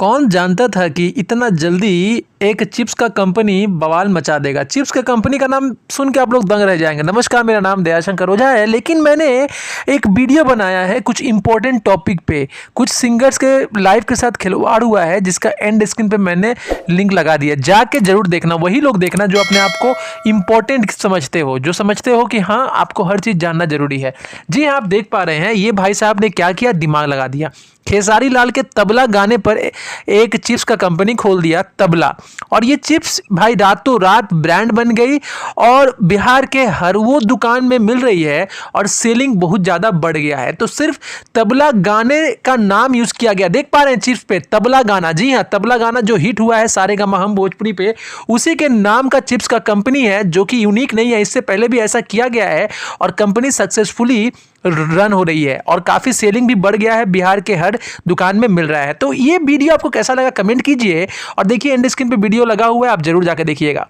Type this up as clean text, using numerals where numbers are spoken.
कौन जानता था कि इतना जल्दी एक चिप्स का कंपनी बवाल मचा देगा। चिप्स का कंपनी का नाम सुन के आप लोग दंग रह जाएंगे। नमस्कार, मेरा नाम दयाशंकर ओझा है, लेकिन मैंने एक वीडियो बनाया है कुछ इंपॉर्टेंट टॉपिक पे, कुछ सिंगर्स के लाइव के साथ खिलवाड़ हुआ है, जिसका एंड स्क्रीन पे मैंने लिंक लगा दिया। जाके जरूर देखना, वही लोग देखना जो अपने आप को इंपॉर्टेंट समझते हो, जो समझते हो कि हाँ आपको हर चीज़ जानना जरूरी है। जी हाँ, आप देख पा रहे हैं ये भाई साहब ने क्या किया, दिमाग लगा दिया। खेसारी लाल के तबला गाने पर एक चिप्स का कंपनी खोल दिया, तबला। और ये चिप्स भाई रातों रात ब्रांड बन गई और बिहार के हर वो दुकान में मिल रही है और सेलिंग बहुत ज़्यादा बढ़ गया है। तो सिर्फ तबला गाने का नाम यूज़ किया गया, देख पा रहे हैं चिप्स पे तबला गाना। जी हाँ, तबला गाना जो हिट हुआ है सारेगामा हम भोजपुरी पे, उसी के नाम का चिप्स का कंपनी है, जो कि यूनिक नहीं है। इससे पहले भी ऐसा किया गया है और कंपनी सक्सेसफुली रन हो रही है और काफ़ी सेलिंग भी बढ़ गया है, बिहार के हर दुकान में मिल रहा है। तो ये वीडियो आपको कैसा लगा कमेंट कीजिए और देखिए एंड स्क्रीन पे वीडियो लगा हुआ है, आप जरूर जाकर देखिएगा।